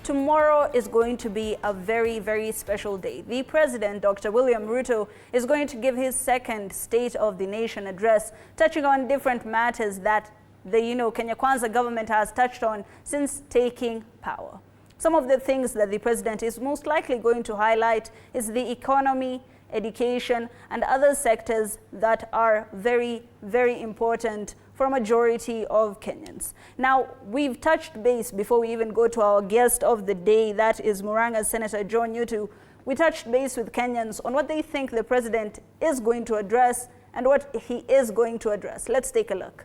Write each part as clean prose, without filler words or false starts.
Tomorrow is going to be a very, very special day. The President, Dr. William Ruto, is going to give his second State of the Nation address, touching on different matters that the Kenya Kwanza government has touched on since taking power. Some of the things that the President is most likely going to highlight is the economy, education, and other sectors that are very, very important for a majority of Kenyans. Now, we've touched base before we even go to our guest of the day, that is Muranga's Senator John Yutu. We touched base with Kenyans on what they think the President is going to address and what he is going to address. Let's take a look.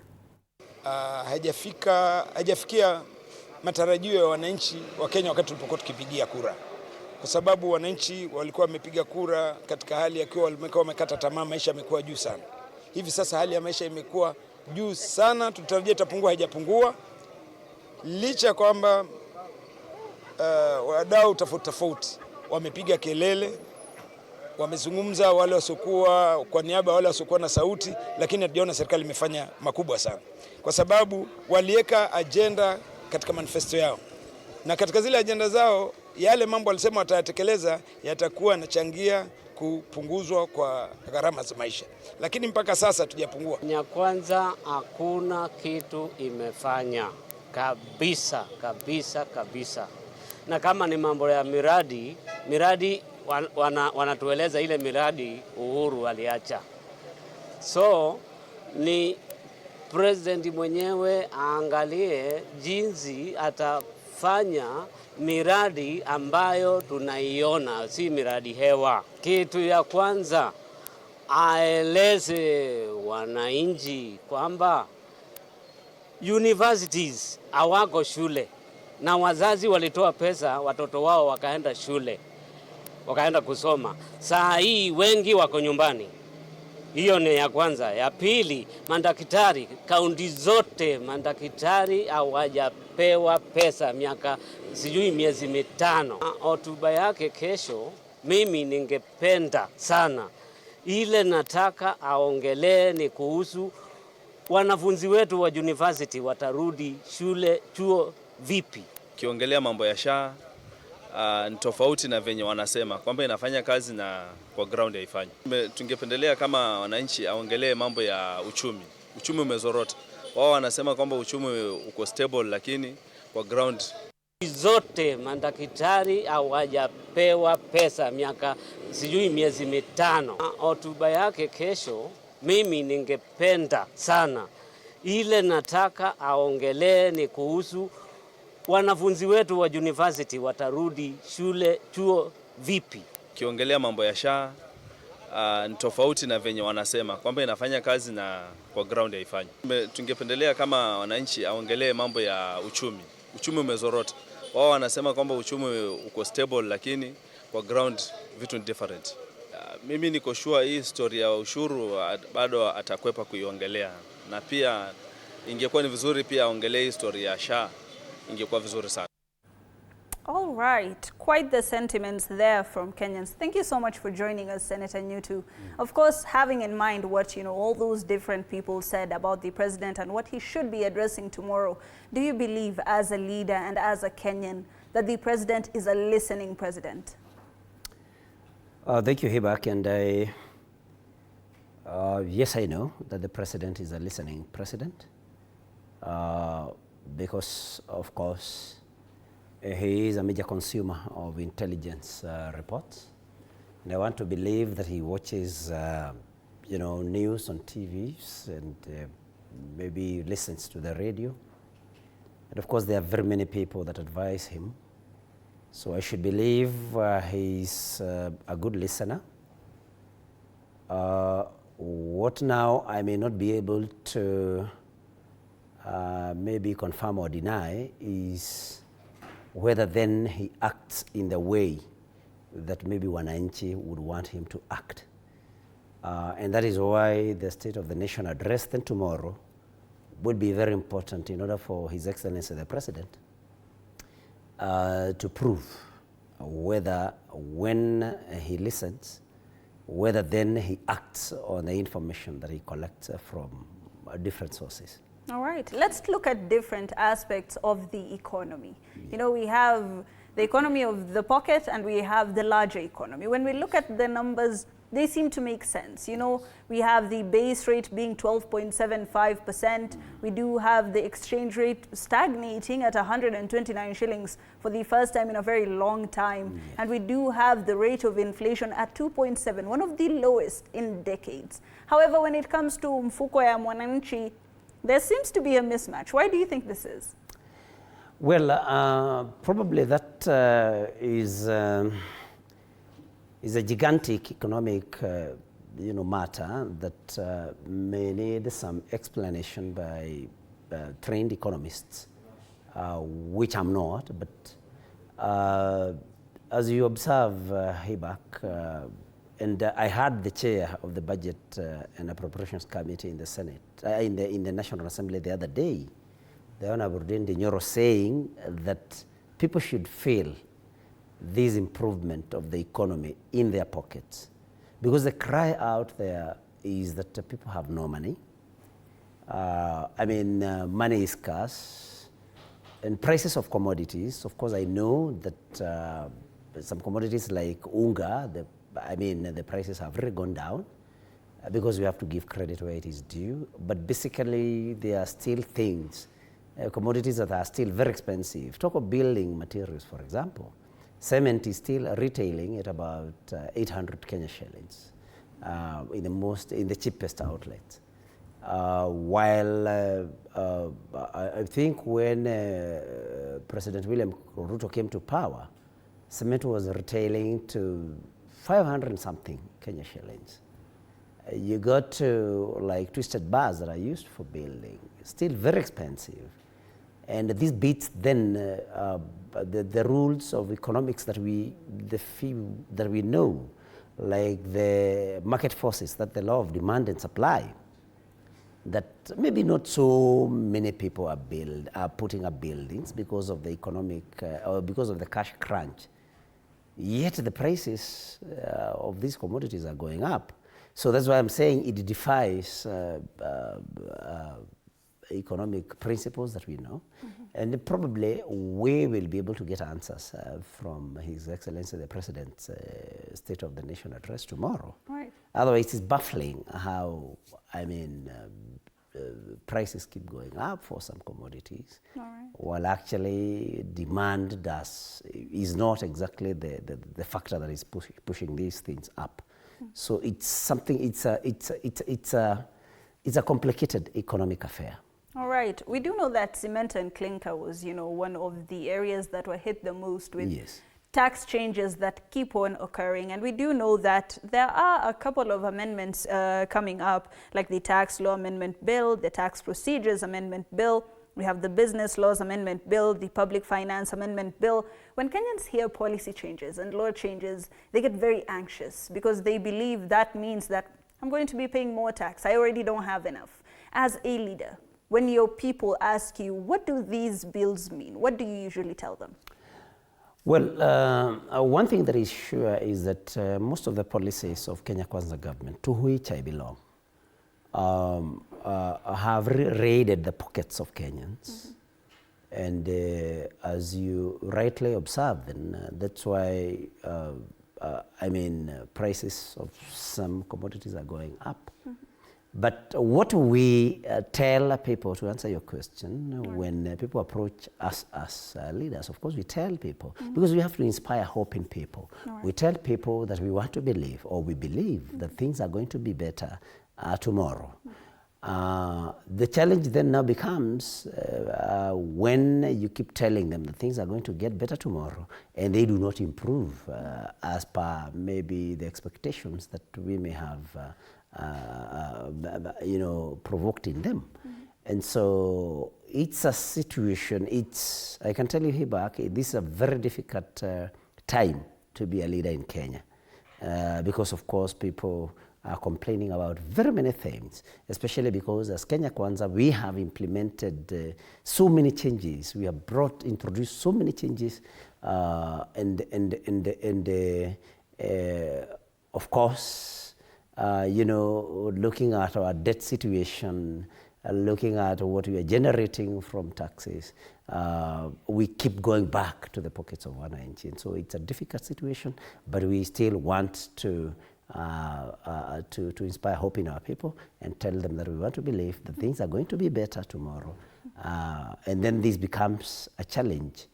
Hajafikia matarajio ya wananchi wa Kenya wakati tulipokuwa tukipigia kura. Kwa sababu wananchi walikuwa wamepiga kura katika hali yakiwa walikuwa wamekata tamaa, maisha yamekuwa juu sana. Hivi sasa hali ya maisha imekuwa juu sana, tutarajia itapungua, haijapungua. Licha kwamba wadau tofauti wamepiga kelele, wamezungumza wale wasiokuwa kwa niaba wale wasiokuwa na sauti, lakini hatujaona serikali imefanya makubwa sana. Kwa sababu waliweka agenda katika manifesto yao. Na katika zile agenda zao, yale mambo walisema watayatekeleza yatakuwa yanachangia kupunguzwa kwa gharama za maisha. Lakini mpaka sasa hatujapungua. Kenya Kwanza hakuna kitu imefanya kabisa. Na kama ni mambo ya miradi wanatueleza ile miradi Uhuru aliacha. So ni President mwenyewe aangalie jinsi atafanya miradi ambayo tunaiona, si miradi hewa. Kitu ya kwanza aeleze wananchi kwamba universities hawako shule na wazazi walitoa pesa watoto wao wakaenda shule, wakaenda kusoma. Saa hii wengi wako nyumbani. Hiyo ni ya kwanza. Ya pili, madaktari, kaunti zote madaktari hawajapewa pesa miezi mitano. Hotuba yake kesho, mimi ningependa sana ile nataka aongelee ni kuhusu wanafunzi wetu wa university watarudi chuo vipi. Kiongelea mambo ya SHA ni tofauti na venye wanasema kwamba inafanya kazi na kwa ground haifanyi. Tungependelea kama wananchi aongelee mambo ya uchumi. Uchumi umezorota. Wao wanasema kwamba uchumi uko stable, lakini kwa ground zote madaktari hawajapewa pesa miezi mitano. Hotuba yake kesho, mimi ningependa sana ile nataka aongelee ni kuhusu wanafunzi wetu wa university watarudi chuo vipi. Kiongelea mambo ya SHA ni tofauti na venye wanasema kwamba inafanya kazi na kwa ground haifanyi. Tungependelea kama wananchi aongelee mambo ya uchumi. Uchumi umezorota. Wao wanasema kwamba uchumi uko stable, lakini kwa ground vitu ni different. Mimi niko sure hii story ya ushuru bado atakwepa kuiongelea, na pia ingekuwa ni vizuri pia aongelee hii story ya SHA, ingekuwa vizuri sana. All right, quite the sentiments there from Kenyans. Thank you so much for joining us, Senator Yutu. Of course, having in mind what all those different people said about the President and what he should be addressing tomorrow, do you believe as a leader and as a Kenyan that the President is a listening President? Thank you, Hibak, and yes, I know that the President is a listening President because, of course, he is a major consumer of intelligence reports, and I want to believe that he watches, news on TVs and maybe listens to the radio. And of course, there are very many people that advise him. So I should believe he's a good listener. What now I may not be able to maybe confirm or deny is whether then he acts in the way that maybe wananchi would want him to act. And that is why the State of the Nation address then tomorrow would be very important in order for His Excellency the President to prove whether when he listens, whether then he acts on the information that he collects from different sources. All right, let's look at different aspects of the economy. You know, we have the economy of the pocket and we have the larger economy. When we look at the numbers, they seem to make sense. You know, we have the base rate being 12.75%. We do have the exchange rate stagnating at 129 shillings for the first time in a very long time. Yes. And we do have the rate of inflation at 2.7, one of the lowest in decades. However, when it comes to mfuko ya mwananchi, there seems to be a mismatch. Why do you think this is? Well, probably that is a gigantic economic matter that may need some explanation by trained economists, which I'm not. But as you observe, Hibak, and I heard the chair of the Budget and Appropriations Committee in the Senate, in the National Assembly the other day, the Honorable Nyoro saying that people should feel this improvement of the economy in their pockets. Because the cry out there is that people have no money. Money is scarce. And prices of commodities, of course, I know that some commodities like unga, the prices have really gone down because we have to give credit where it is due. But basically, there are still things, commodities that are still very expensive. Talk of building materials, for example. Cement is still retailing at about 800 Kenya shillings in the cheapest outlets. While I think when President William Ruto came to power, cement was retailing to 500 and something Kenya shillings. You got to like twisted bars that are used for building, still very expensive. And this beats then the rules of economics that we know, like the market forces, that the law of demand and supply, that maybe not so many people are putting up buildings because of the economic, or because of the cash crunch. Yet the prices of these commodities are going up. So that's why I'm saying it defies economic principles that we know. Mm-hmm. And probably we will be able to get answers from His Excellency the President's State of the Nation address tomorrow. Right. Otherwise, it's baffling how, prices keep going up for some commodities, right, while actually demand is not exactly the factor that is pushing these things up. Mm. So it's something. It's a complicated economic affair. All right. We do know that cement and clinker was, one of the areas that were hit the most with, yes, tax changes that keep on occurring. And we do know that there are a couple of amendments coming up, like the Tax Law Amendment Bill, the Tax Procedures Amendment Bill. We have the Business Laws Amendment Bill, the Public Finance Amendment Bill. When Kenyans hear policy changes and law changes, they get very anxious because they believe that means that I'm going to be paying more tax. I already don't have enough. As a leader, when your people ask you, what do these bills mean? What do you usually tell them? Well, one thing that is sure is that most of the policies of Kenya Kwanza government, to which I belong, have raided the pockets of Kenyans. Mm-hmm. And as you rightly observe, then that's why, prices of some commodities are going up. Mm-hmm. But what we tell people, to answer your question, right, when people approach us as leaders, of course we tell people, mm-hmm, because we have to inspire hope in people. Right. We tell people that we want to believe, or we believe, mm-hmm, that things are going to be better tomorrow. Mm-hmm. The challenge then now becomes when you keep telling them that things are going to get better tomorrow and they do not improve as per maybe the expectations that we may have provoked in them. Mm-hmm. And so it's a situation, I can tell you here back, this is a very difficult time to be a leader in Kenya. Because of course people are complaining about very many things, especially because as Kenya Kwanza, we have implemented so many changes. We have introduced so many changes, of course, looking at our debt situation, looking at what we are generating from taxes, we keep going back to the pockets of wananchi. And so it's a difficult situation, but we still want to inspire hope in our people and tell them that we want to believe that things are going to be better tomorrow. And then this becomes a challenge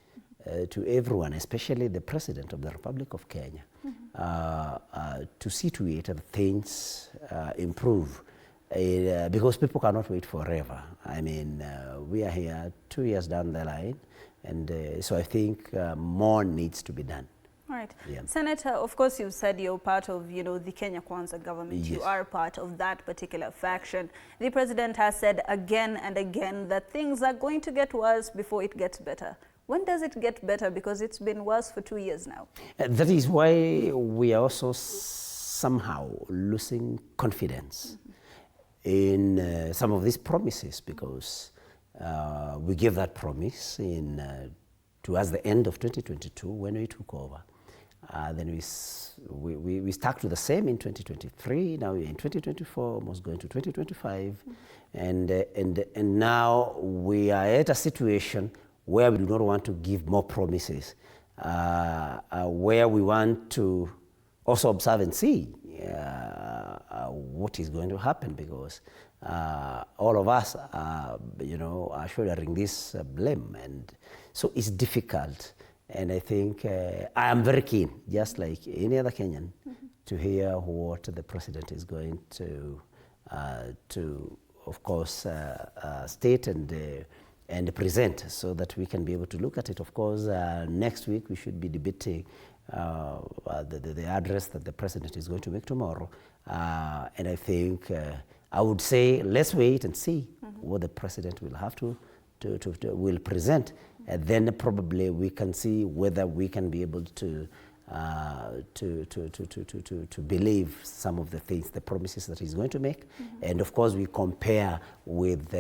to everyone, especially the President of the Republic of Kenya, to see to it that things improve. Because people cannot wait forever. I mean, we are here 2 years down the line, and so I think more needs to be done. Right. Yeah. Senator, of course, you've said you're part of, the Kenya Kwanza government. Yes. You are part of that particular faction. The president has said again and again that things are going to get worse before it gets better. When does it get better? Because it's been worse for 2 years now. That is why we are also somehow losing confidence in some of these promises, because we gave that promise towards the end of 2022 when we took over. Then we stuck to the same in 2023. Now we're in 2024, almost going to 2025, and now we are at a situation where we do not want to give more promises, where we want to also observe and see what is going to happen, because all of us are shouldering this blame, and so it's difficult. And I think I am very keen, just like any other Kenyan, to hear what the president is going to of course, state and present, so that we can be able to look at it. Of course, next week we should be debating the address that the president is going to make tomorrow. And I think I would say let's wait and see what the president will have will present, and then probably we can see whether we can be able to believe some of the things, the promises that he's going to make. And of course we compare with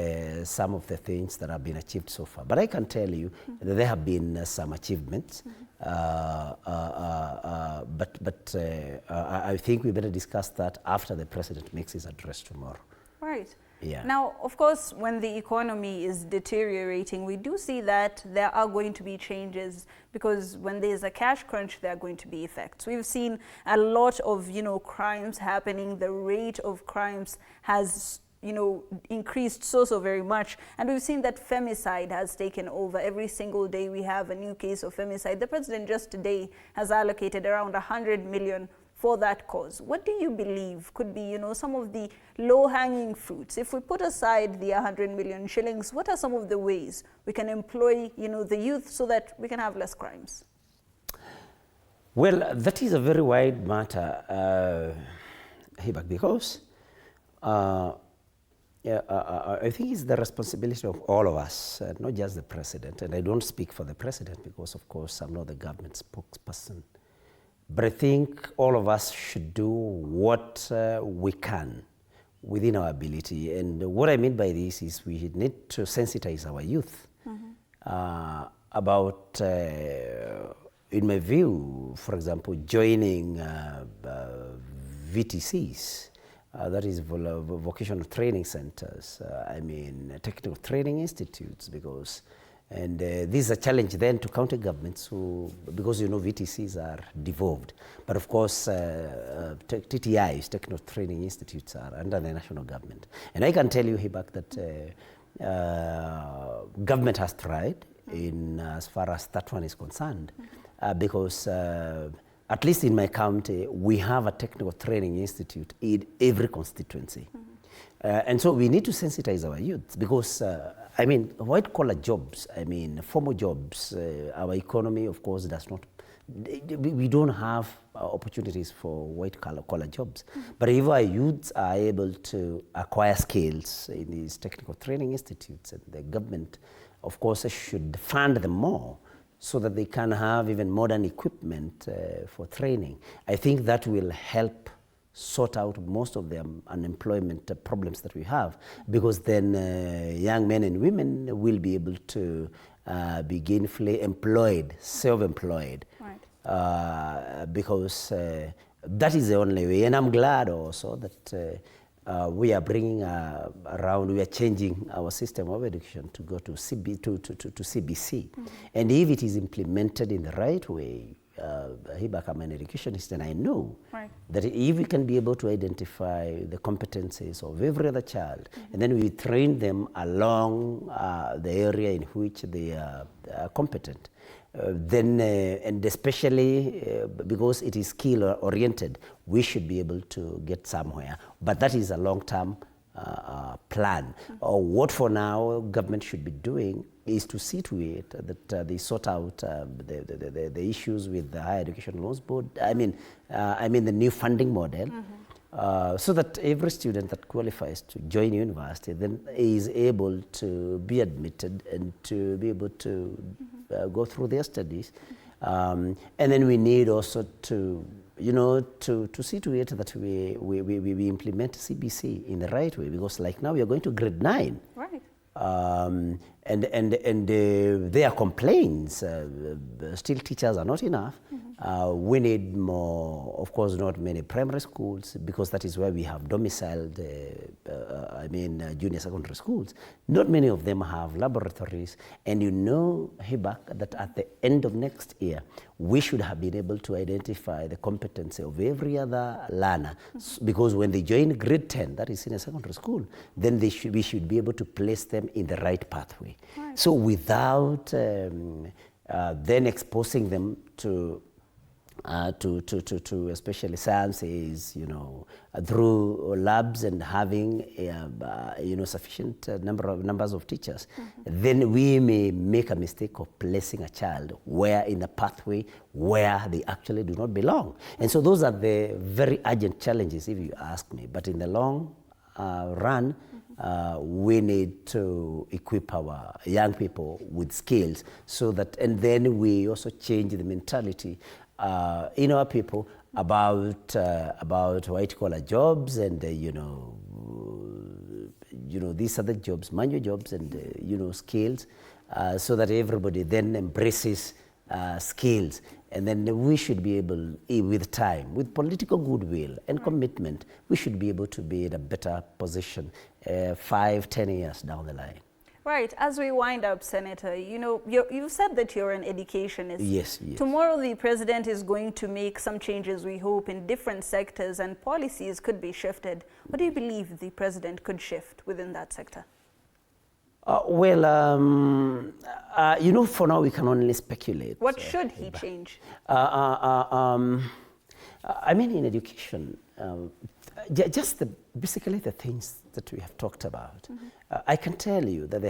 some of the things that have been achieved so far. But I can tell you that there have been some achievements, but I think we better discuss that after the president makes his address tomorrow. Right. Yeah. Now, of course, when the economy is deteriorating, we do see that there are going to be changes, because when there's a cash crunch, there are going to be effects. We've seen a lot of, crimes happening. The rate of crimes has, increased so very much. And we've seen that femicide has taken over. Every single day we have a new case of femicide. The president just today has allocated around 100 million for that cause. What do you believe could be, some of the low-hanging fruits? If we put aside the 100 million shillings, what are some of the ways we can employ, the youth so that we can have less crimes? Well, that is a very wide matter, Hibak, because I think it's the responsibility of all of us, not just the president. And I don't speak for the president because, of course, I'm not the government spokesperson. But I think all of us should do what we can within our ability. And what I mean by this is we need to sensitize our youth about, in my view, for example, joining VTCs, that is vocational training centers, technical training institutes, because and this is a challenge then to county governments because VTCs are devolved. But of course, TTIs, Technical Training Institutes, are under the national government. And I can tell you, Hibak, that government has tried in as far as that one is concerned, because at least in my county, we have a Technical Training Institute in every constituency. And so we need to sensitize our youth, because white-collar jobs, formal jobs, our economy, of course, does not, we don't have opportunities for white-collar jobs. But if our youths are able to acquire skills in these technical training institutes, and the government, of course, should fund them more so that they can have even modern equipment for training. I think that will help sort out most of the unemployment problems that we have, because then young men and women will be able to be gainfully employed, self-employed, right. Because that is the only way. And I'm glad also that we are bringing around, we are changing our system of education to go to CBC. And if it is implemented in the right way, Hibak, I'm an educationist, and I know that if we can be able to identify the competencies of every other child, and then we train them along the area in which they are competent, then, and especially because it is skill oriented, we should be able to get somewhere. But that is a long-term plan. What for now government should be doing is to see to it that they sort out the issues with the Higher Education Loans Board. I mean the new funding model, so that every student that qualifies to join university then is able to be admitted and to be able to go through their studies. And then we need also to, to see to it that we implement CBC in the right way, because like now we are going to grade 9. Right. And there are complaints. Still, teachers are not enough. We need more, of course, not many primary schools, because that is where we have domiciled, junior secondary schools. Not many of them have laboratories. And Hibak, that at the end of next year, we should have been able to identify the competency of every other learner. Because when they join grade 10, that is in a secondary school, then we should be able to place them in the right pathway. Right. So without then exposing them to especially sciences, through labs and having sufficient numbers of teachers, then we may make a mistake of placing a child in the pathway where they actually do not belong. And so those are the very urgent challenges, if you ask me. But in the long run, we need to equip our young people with skills, so that, and then we also change the mentality in our people about white collar jobs and these other jobs, manual jobs, and skills, so that everybody then embraces skills. And then we should be able, with time, with political goodwill and commitment, we should be able to be in a better position 5-10 years down the line. Right. As we wind up, Senator, you said that you're an educationist. Yes, yes. Tomorrow the president is going to make some changes, we hope, in different sectors, and policies could be shifted. What do you believe the president could shift within that sector? For now we can only speculate. What should he change? In education, just basically the things that we have talked about. I can tell you that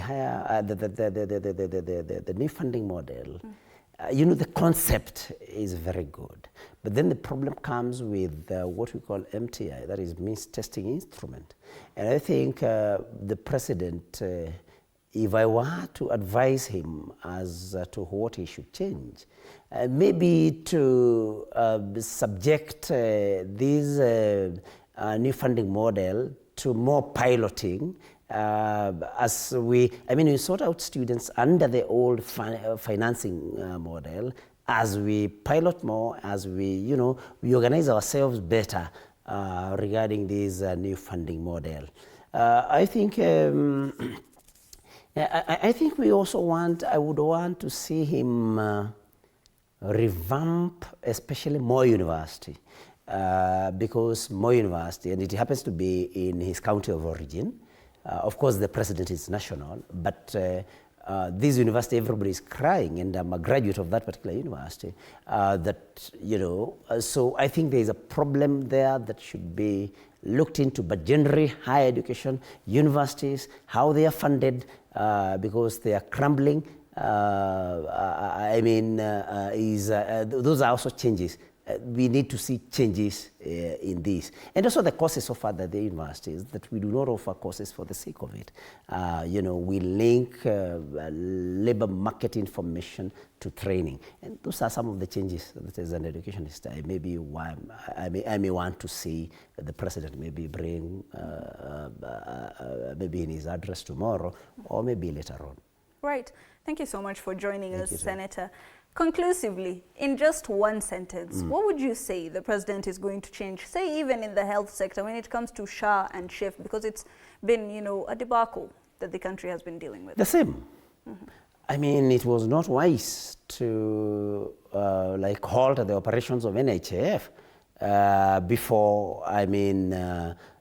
the new funding model, the concept is very good, but then the problem comes with what we call MTI, that is means testing instrument. And I think the president, if I were to advise him as to what he should change, maybe to subject this new funding model to more piloting, as we sort out students under the old financing model, as we pilot more, as we organize ourselves better regarding this new funding model. I think we also I would want to see him revamp especially Moi University, because Moi University, and it happens to be in his county of origin. Of course, the president is national, but this university, everybody is crying, and I'm a graduate of that particular university. So I think there is a problem there that should be looked into. But generally, higher education, universities, how they are funded, because they are crumbling. Those are also changes. We need to see changes in this. And also the courses offered at the universities, that we do not offer courses for the sake of it. We link labor market information to training. And those are some of the changes that as an educationist, I may want to see the president maybe bring, maybe in his address tomorrow, or maybe later on. Right. Thank you so much for joining us, Senator. Conclusively, in just one sentence, what would you say the president is going to change, say even in the health sector when it comes to SHA and SHIF, because it's been, you know, a debacle that the country has been dealing with? The same. I mean, it was not wise to like halt the operations of NHIF before, I mean,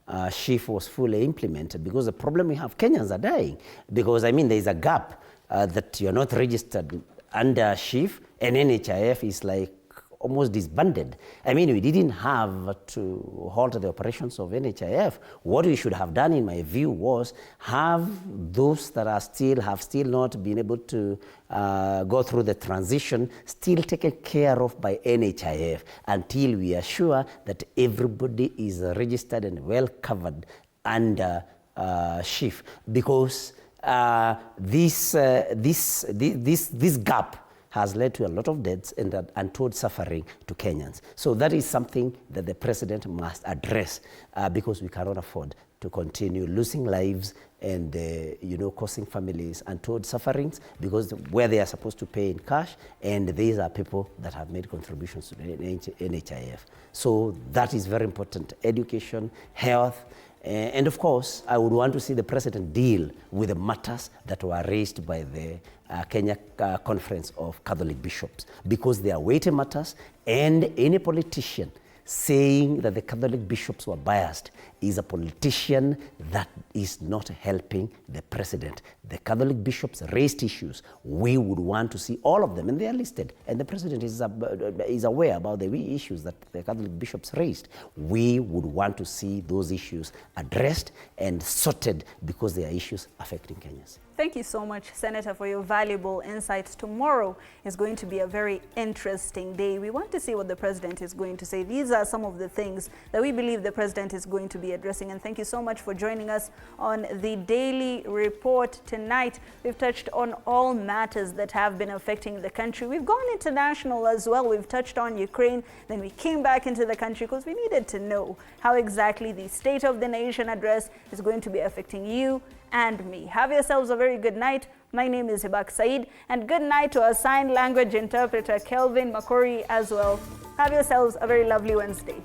SHIF was fully implemented, because the problem we have, Kenyans are dying, because I mean there is a gap that you're not registered under SHIF, and NHIF is like almost disbanded. I mean, we didn't have to halt the operations of NHIF. What we should have done, in my view, was have those that are have still not been able to go through the transition still taken care of by NHIF until we are sure that everybody is registered and well covered under SHIF, because this gap has led to a lot of deaths and untold suffering to Kenyans. So that is something that the president must address, because we cannot afford to continue losing lives and you know, causing families untold sufferings, because where they are supposed to pay in cash, and these are people that have made contributions to the NHIF. So that is very important. Education, health, and of course, I would want to see the president deal with the matters that were raised by the Kenya Conference of Catholic Bishops, because they are weighty matters, and any politician saying that the Catholic bishops were biased is a politician that is not helping the president. The Catholic bishops raised issues. We would want to see all of them, and they are listed, and the president is aware about the issues that the Catholic bishops raised. We would want to see those issues addressed and sorted, because they are issues affecting Kenyans. Thank you so much, Senator, for your valuable insights. Tomorrow is going to be a very interesting day. We want to see what the president is going to say. These are some of the things that we believe the president is going to be addressing. And thank you so much for joining us on the Daily Report tonight. We've touched on all matters that have been affecting the country. We've gone international as well. We've touched on Ukraine. Then we came back into the country because we needed to know how exactly the State of the Nation address is going to be affecting you and me. Have yourselves a very good night. My name is Hibak Said, and good night to our sign language interpreter, Kelvin Makori, as well. Have yourselves a very lovely Wednesday.